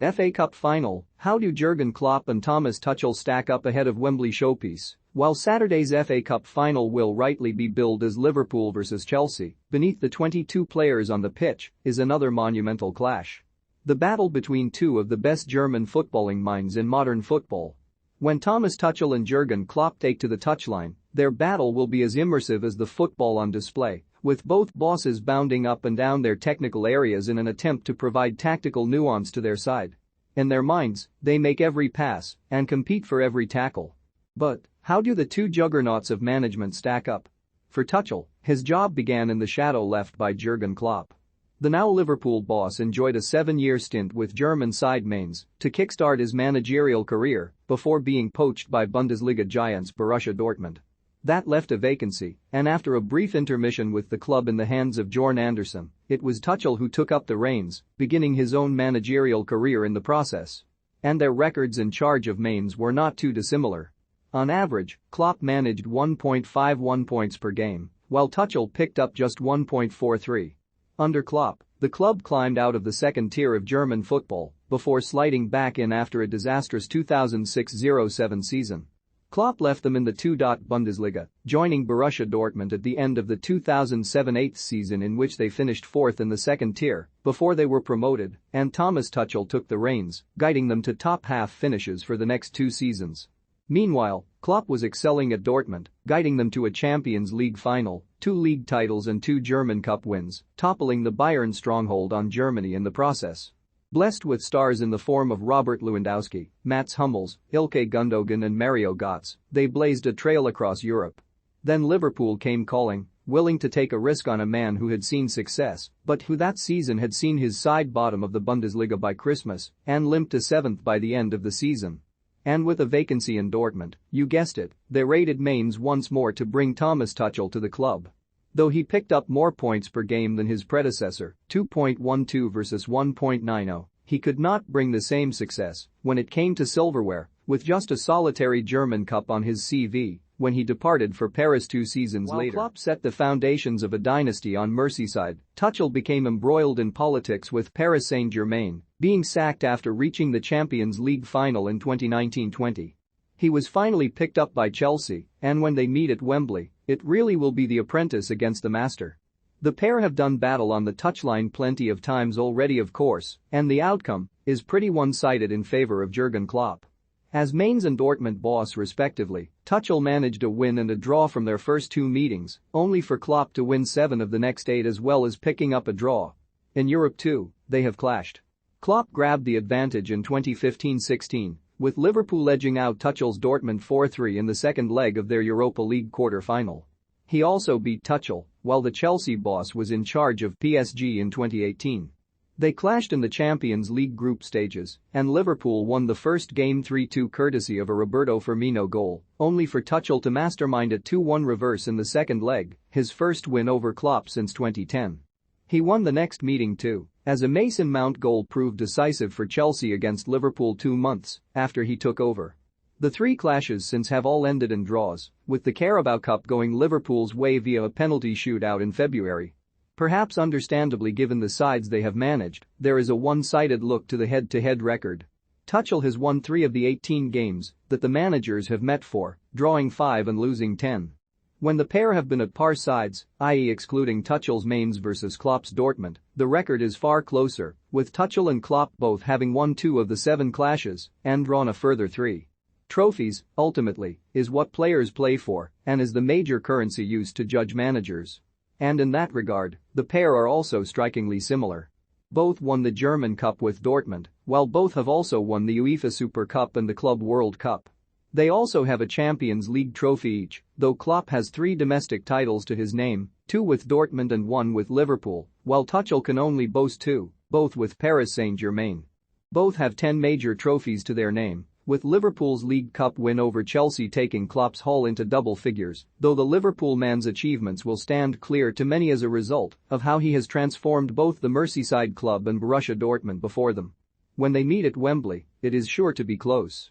FA Cup Final, how do Jurgen Klopp and Thomas Tuchel stack up ahead of Wembley showpiece? While Saturday's FA Cup Final will rightly be billed as Liverpool vs Chelsea, beneath the 22 players on the pitch is another monumental clash. The battle between two of the best German footballing minds in modern football. When Thomas Tuchel and Jurgen Klopp take to the touchline, their battle will be as immersive as the football on display, with both bosses bounding up and down their technical areas in an attempt to provide tactical nuance to their side. In their minds, they make every pass and compete for every tackle. But how do the two juggernauts of management stack up? For Tuchel, his job began in the shadow left by Jurgen Klopp. The now Liverpool boss enjoyed a 7-year stint with German side Mainz to kickstart his managerial career before being poached by Bundesliga giants Borussia Dortmund. That left a vacancy, and after a brief intermission with the club in the hands of Bjorn Andersson, it was Tuchel who took up the reins, beginning his own managerial career in the process. And their records in charge of Mainz were not too dissimilar. On average, Klopp managed 1.51 points per game, while Tuchel picked up just 1.43. Under Klopp, the club climbed out of the second tier of German football before sliding back in after a disastrous 2006-07 season. Klopp left them in the Bundesliga, joining Borussia Dortmund at the end of the 2007-08 season in which they finished fourth in the second tier before they were promoted, and Thomas Tuchel took the reins, guiding them to top-half finishes for the next 2 seasons. Meanwhile, Klopp was excelling at Dortmund, guiding them to a Champions League final, 2 league titles and 2 German Cup wins, toppling the Bayern stronghold on Germany in the process. Blessed with stars in the form of Robert Lewandowski, Mats Hummels, Ilkay Gundogan and Mario Götze, they blazed a trail across Europe. Then Liverpool came calling, willing to take a risk on a man who had seen success, but who that season had seen his side bottom of the Bundesliga by Christmas and limped to 7th by the end of the season. And with a vacancy in Dortmund, you guessed it, they raided Mainz once more to bring Thomas Tuchel to the club. Though he picked up more points per game than his predecessor, 2.12 versus 1.90, he could not bring the same success when it came to silverware, with just a solitary German Cup on his CV when he departed for Paris 2 seasons later. While Klopp set the foundations of a dynasty on Merseyside, Tuchel became embroiled in politics with Paris Saint-Germain, being sacked after reaching the Champions League final in 2019-20. He was finally picked up by Chelsea, and when they meet at Wembley, it really will be the apprentice against the master. The pair have done battle on the touchline plenty of times already, of course, and the outcome is pretty one-sided in favor of Jurgen Klopp. As Mainz and Dortmund boss respectively, Tuchel managed a win and a draw from their first 2 meetings, only for Klopp to win 7 of the next 8 as well as picking up a draw. In Europe too, they have clashed. Klopp grabbed the advantage in 2015-16, with Liverpool edging out Tuchel's Dortmund 4-3 in the second leg of their Europa League quarter-final. He also beat Tuchel while the Chelsea boss was in charge of PSG in 2018. They clashed in the Champions League group stages, and Liverpool won the first game 3-2 courtesy of a Roberto Firmino goal, only for Tuchel to mastermind a 2-1 reverse in the second leg, his first win over Klopp since 2010. He won the next meeting too, as a Mason Mount goal proved decisive for Chelsea against Liverpool 2 months after he took over. The 3 clashes since have all ended in draws, with the Carabao Cup going Liverpool's way via a penalty shootout in February. Perhaps understandably given the sides they have managed, there is a one-sided look to the head-to-head record. Tuchel has won 3 of the 18 games that the managers have met for, drawing 5 and losing 10. When the pair have been at par sides, i.e. excluding Tuchel's Mainz versus Klopp's Dortmund, the record is far closer, with Tuchel and Klopp both having won 2 of the 7 clashes and drawn a further 3. Trophies, ultimately, is what players play for and is the major currency used to judge managers. And in that regard, the pair are also strikingly similar. Both won the German Cup with Dortmund, while both have also won the UEFA Super Cup and the Club World Cup. They also have a Champions League trophy each, though Klopp has 3 domestic titles to his name, 2 with Dortmund and 1 with Liverpool, while Tuchel can only boast 2, both with Paris Saint-Germain. Both have 10 major trophies to their name, with Liverpool's League Cup win over Chelsea taking Klopp's haul into double figures, though the Liverpool man's achievements will stand clear to many as a result of how he has transformed both the Merseyside club and Borussia Dortmund before them. When they meet at Wembley, it is sure to be close.